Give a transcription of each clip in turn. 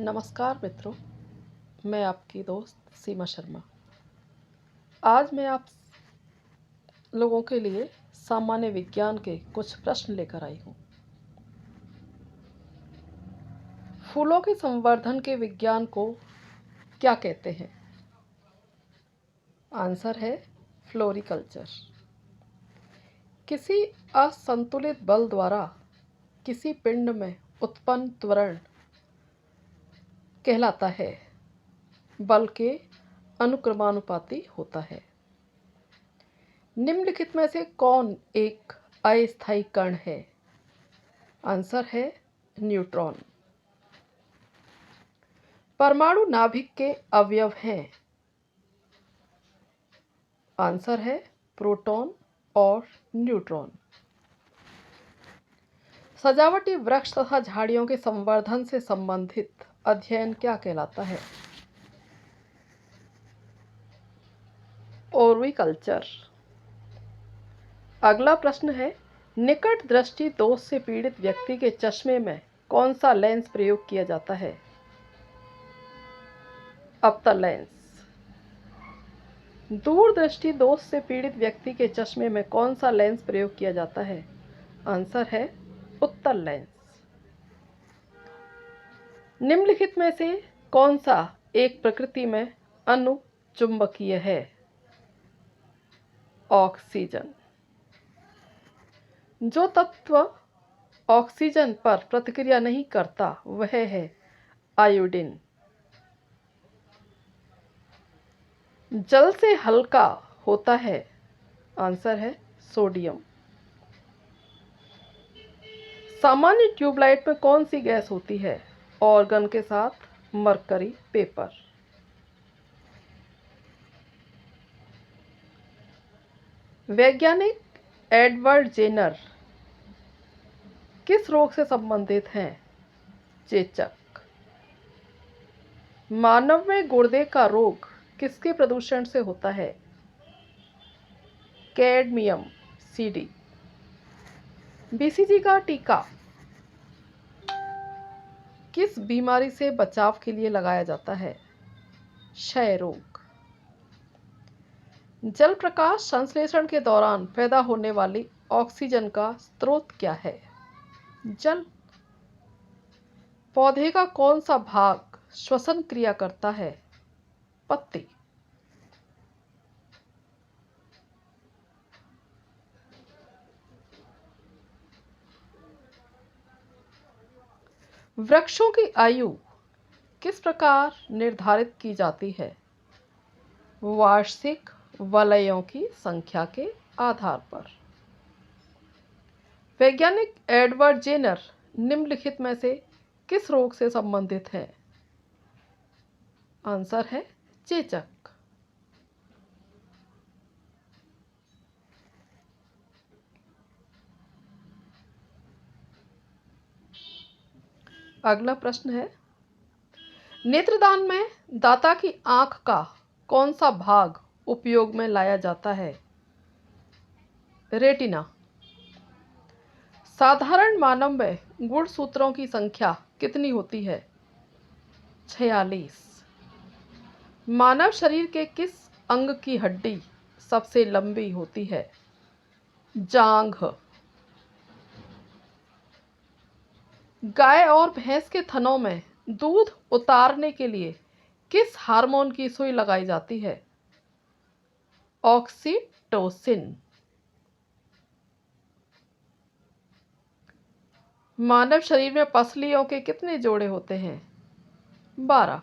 नमस्कार मित्रों, मैं आपकी दोस्त सीमा शर्मा। आज मैं आप लोगों के लिए सामान्य विज्ञान के कुछ प्रश्न लेकर आई हूँ। फूलों के संवर्धन के विज्ञान को क्या कहते हैं? आंसर है फ्लोरिकल्चर। किसी असंतुलित बल द्वारा किसी पिंड में उत्पन्न त्वरण कहलाता है, बल के अनुक्रमानुपाती होता है। निम्नलिखित में से कौन एक अस्थायी कण है? आंसर है न्यूट्रॉन। परमाणु नाभिक के अवयव हैं। आंसर है प्रोटॉन और न्यूट्रॉन। सजावटी वृक्ष तथा झाड़ियों के संवर्धन से संबंधित अध्ययन क्या कहलाता है? ओर्विकल्चर। अगला प्रश्न है, निकट दृष्टि दोष से पीड़ित व्यक्ति के चश्मे में कौन सा लेंस प्रयोग किया जाता है? अवतल लेंस। दूरदृष्टि दोष से पीड़ित व्यक्ति के चश्मे में कौन सा लेंस प्रयोग किया जाता है? आंसर है उत्तल लेंस। निम्नलिखित में से कौन सा एक प्रकृति में अनुचुंबकीय है? ऑक्सीजन। जो तत्व ऑक्सीजन पर प्रतिक्रिया नहीं करता वह है आयोडीन। जल से हल्का होता है। आंसर है सोडियम। सामान्य ट्यूबलाइट में कौन सी गैस होती है? ऑर्गन के साथ मरकरी पेपर। वैज्ञानिक एडवर्ड जेनर किस रोग से संबंधित हैं? चेचक। मानव में गुर्दे का रोग किसके प्रदूषण से होता है? Cadmium CD. बीसीजी का टीका किस बीमारी से बचाव के लिए लगाया जाता है? क्षय रोग। जल प्रकाश संश्लेषण के दौरान पैदा होने वाली ऑक्सीजन का स्रोत क्या है? जल। पौधे का कौन सा भाग श्वसन क्रिया करता है? पत्ती। वृक्षों की आयु किस प्रकार निर्धारित की जाती है? वार्षिक वलयों की संख्या के आधार पर। वैज्ञानिक एडवर्ड जेनर निम्नलिखित में से किस रोग से संबंधित है? आंसर है चेचक। अगला प्रश्न है, नेत्रदान में दाता की आंख का कौन सा भाग उपयोग में लाया जाता है? रेटिना। साधारण मानव में गुणसूत्रों की संख्या कितनी होती है? 46। मानव शरीर के किस अंग की हड्डी सबसे लंबी होती है? जांघ। गाय और भैंस के थनों में दूध उतारने के लिए किस हार्मोन की सुई लगाई जाती है? ऑक्सीटोसिन। मानव शरीर में पसलियों के कितने जोड़े होते हैं? 12।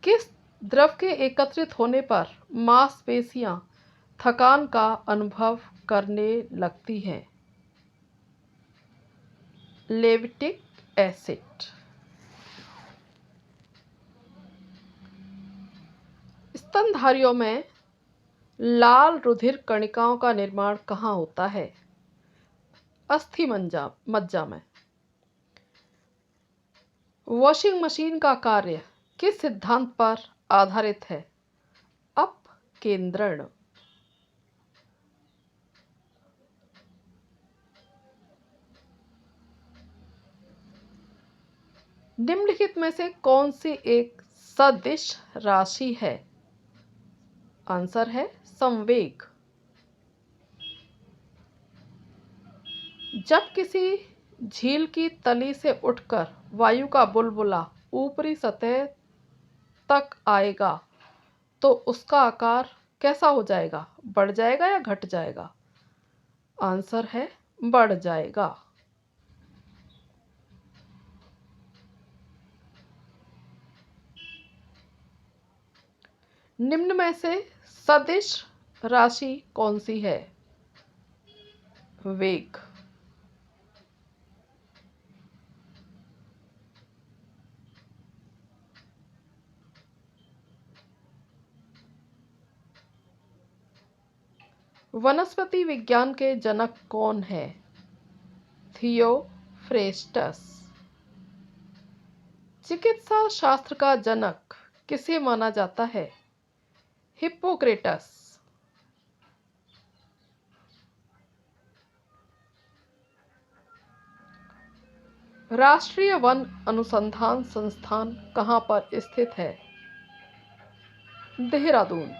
किस द्रव के एकत्रित होने पर मांसपेशियां थकान का अनुभव करने लगती हैं? लेविटिक एसिड। स्तनधारियों में लाल रुधिर कणिकाओं का निर्माण कहाँ होता है? अस्थि मज्जा में। वॉशिंग मशीन का कार्य किस सिद्धांत पर आधारित है? अपकेंद्रण। निम्नलिखित में से कौन सी एक सदिश राशि है? आंसर है संवेग। जब किसी झील की तली से उठकर वायु का बुलबुला ऊपरी सतह तक आएगा तो उसका आकार कैसा हो जाएगा? बढ़ जाएगा या घट जाएगा? आंसर है बढ़ जाएगा। निम्न में से सदिश राशि कौन सी है? वेग। वनस्पति विज्ञान के जनक कौन है? थियोफ्रेस्टस। चिकित्सा शास्त्र का जनक किसे माना जाता है? हिप्पोक्रेटस। राष्ट्रीय वन अनुसंधान संस्थान कहाँ पर स्थित है? देहरादून।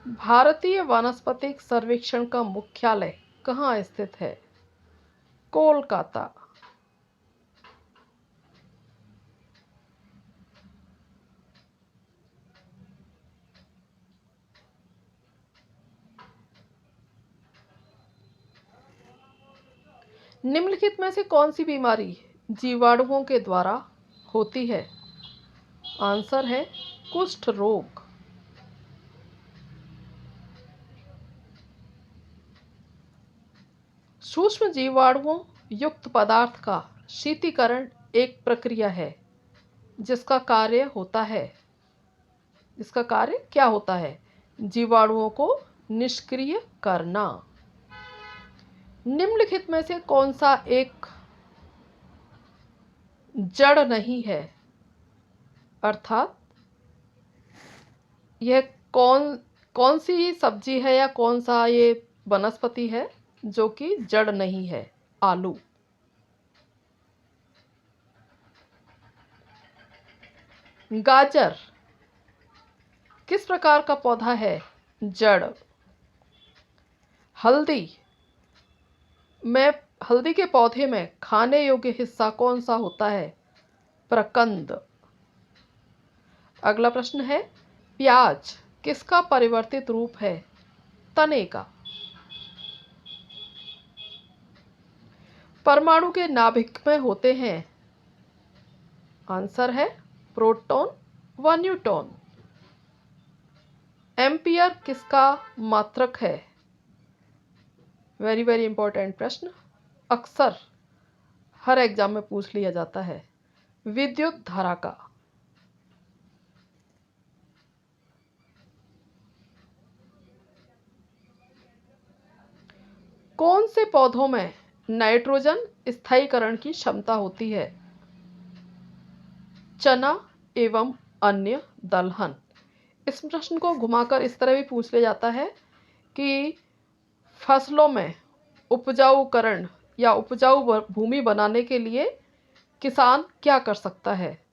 भारतीय वानस्पतिक सर्वेक्षण का मुख्यालय कहाँ स्थित है? कोलकाता। निम्नलिखित में से कौन सी बीमारी जीवाणुओं के द्वारा होती है? आंसर है कुष्ठ रोग। सूक्ष्म जीवाणुओं युक्त पदार्थ का शीतीकरण एक प्रक्रिया है जिसका कार्य क्या होता है? जीवाणुओं को निष्क्रिय करना। निम्नलिखित में से कौन सा एक जड़ नहीं है? अर्थात यह कौन सी सब्जी है या कौन सा ये वनस्पति है जो कि जड़ नहीं है? आलू। गाजर किस प्रकार का पौधा है? जड़। हल्दी के पौधे में खाने योग्य हिस्सा कौन सा होता है? प्रकंद। अगला प्रश्न है, प्याज किसका परिवर्तित रूप है? तने का। परमाणु के नाभिक में होते हैं? आंसर है प्रोटॉन व न्यूट्रॉन। एम्पियर किसका मात्रक है? वेरी वेरी इंपॉर्टेंट प्रश्न, अक्सर हर एग्जाम में पूछ लिया जाता है। विद्युत धारा का। कौन से पौधों में नाइट्रोजन स्थायीकरण की क्षमता होती है? चना एवं अन्य दलहन। इस प्रश्न को घुमाकर इस तरह भी पूछ लिया जाता है कि फसलों में उपजाऊकरण या उपजाऊ भूमि बनाने के लिए किसान क्या कर सकता है?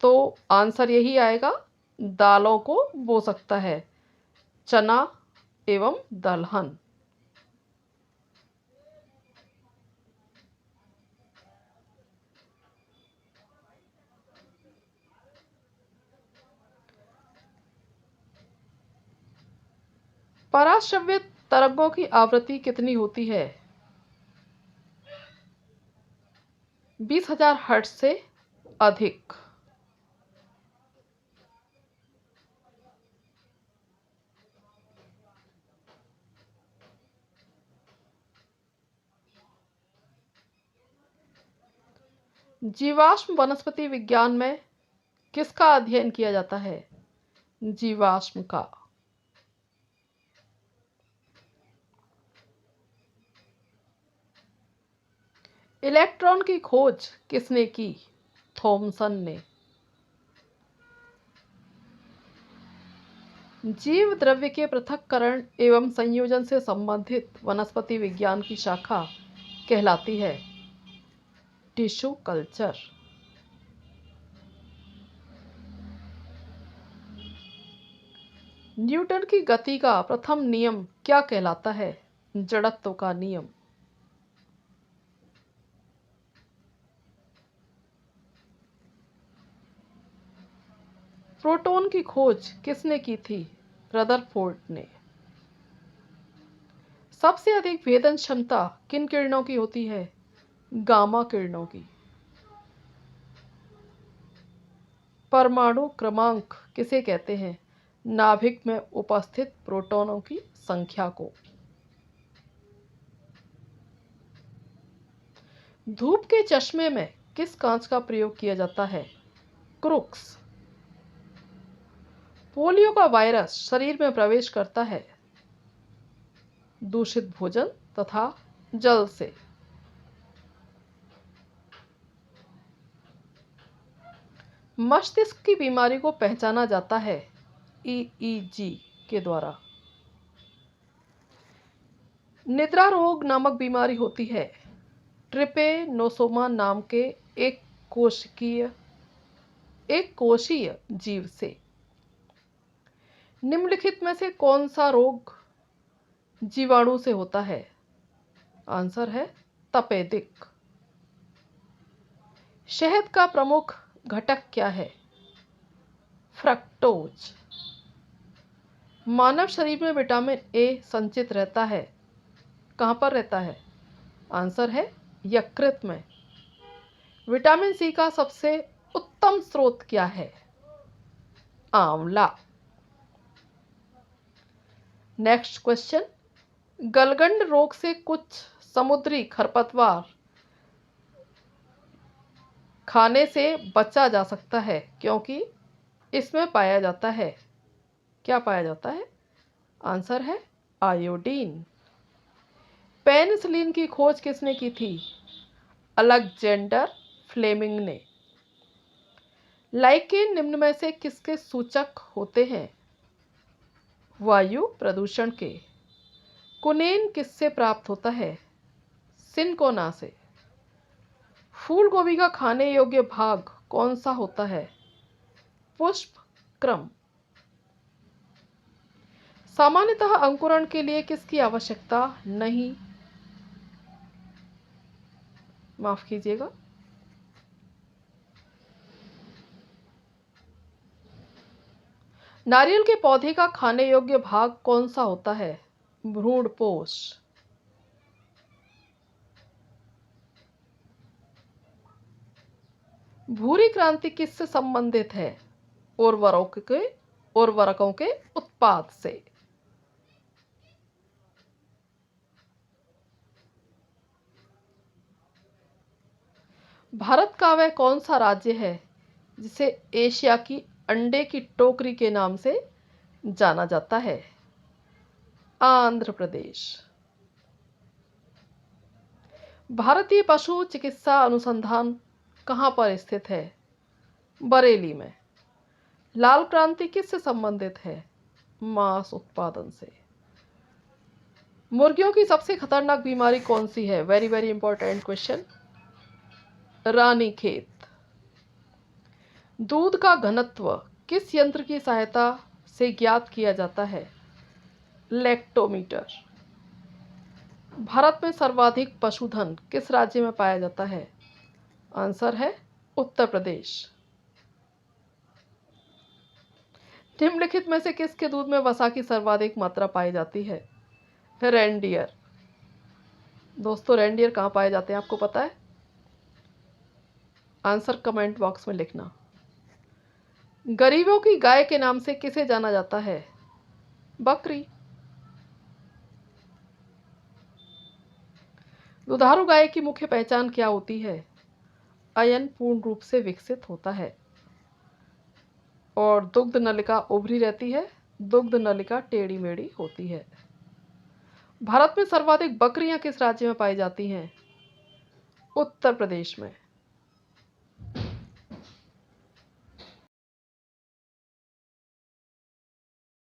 तो आंसर यही आएगा, दालों को बो सकता है, चना एवं दलहन। पराश्रव्य तरंगों की आवृत्ति कितनी होती है? 20,000 हर्ट्ज से अधिक। जीवाश्म वनस्पति विज्ञान में किसका अध्ययन किया जाता है? जीवाश्म का। इलेक्ट्रॉन की खोज किसने की? थॉमसन ने। जीव द्रव्य के पृथक्करण एवं संयोजन से संबंधित वनस्पति विज्ञान की शाखा कहलाती है? Tissue culture. न्यूटन की गति का प्रथम नियम क्या कहलाता है? जड़त्व का नियम। प्रोटॉन की खोज किसने की थी? रदरफोर्ड ने। सबसे अधिक भेदन क्षमता किन किरणों की होती है? गामा किरणों की। परमाणु क्रमांक किसे कहते हैं? नाभिक में उपस्थित प्रोटॉनों की संख्या को। धूप के चश्मे में किस कांच का प्रयोग किया जाता है? क्रुक्स। पोलियो का वायरस शरीर में प्रवेश करता है दूषित भोजन तथा जल से। मस्तिष्क की बीमारी को पहचाना जाता है ईईजी के द्वारा। निद्रा रोग नामक बीमारी होती है ट्रिपेनोसोमा नाम के एक कोशीय जीव से। निम्नलिखित में से कौन सा रोग जीवाणु से होता है? आंसर है तपेदिक। शहद का प्रमुख घटक क्या है? फ्रक्टोज। मानव शरीर में विटामिन ए संचित रहता है, कहां पर रहता है? आंसर है यकृत में। विटामिन सी का सबसे उत्तम स्रोत क्या है? आंवला। Next question. गलगंड रोग से कुछ समुद्री खरपतवार खाने से बचा जा सकता है क्योंकि इसमें पाया जाता है, क्या पाया जाता है? आंसर है आयोडीन। पेनिसिलिन की खोज किसने की थी? अलेक्जेंडर फ्लेमिंग ने। लाइकेन निम्न में से किसके सूचक होते हैं? वायु प्रदूषण के। कुनेन किससे प्राप्त होता है? सिनकोना से। फूल गोभी का खाने योग्य भाग कौन सा होता है? पुष्प क्रम। सामान्यतः अंकुरण के लिए किसकी आवश्यकता नहीं, माफ कीजिएगा, नारियल के पौधे का खाने योग्य भाग कौन सा होता है? भ्रूणपोष। भूरी क्रांति किससे संबंधित है? उर्वरकों के उत्पाद से। भारत का वह कौन सा राज्य है जिसे एशिया की अंडे की टोकरी के नाम से जाना जाता है? आंध्र प्रदेश। भारतीय पशु चिकित्सा अनुसंधान कहां पर स्थित है? बरेली में। लाल क्रांति किससे संबंधित है? मांस उत्पादन से। मुर्गियों की सबसे खतरनाक बीमारी कौन सी है? Very very important question. Ranikhet. दूध का घनत्व किस यंत्र की सहायता से ज्ञात किया जाता है? लैक्टोमीटर। भारत में सर्वाधिक पशुधन किस राज्य में पाया जाता है? आंसर है उत्तर प्रदेश। निम्नलिखित में से किसके दूध में वसा की सर्वाधिक मात्रा पाई जाती है? रेंडियर। दोस्तों, रेंडियर कहाँ पाए जाते हैं आपको पता है? आंसर कमेंट बॉक्स में लिखना। गरीबों की गाय के नाम से किसे जाना जाता है? बकरी। दुधारू गाय की मुख्य पहचान क्या होती है? अयन पूर्ण रूप से विकसित होता है और दुग्ध नलिका उभरी रहती है, दुग्ध नलिका टेढ़ी मेढ़ी होती है। भारत में सर्वाधिक बकरियां किस राज्य में पाई जाती हैं? उत्तर प्रदेश में।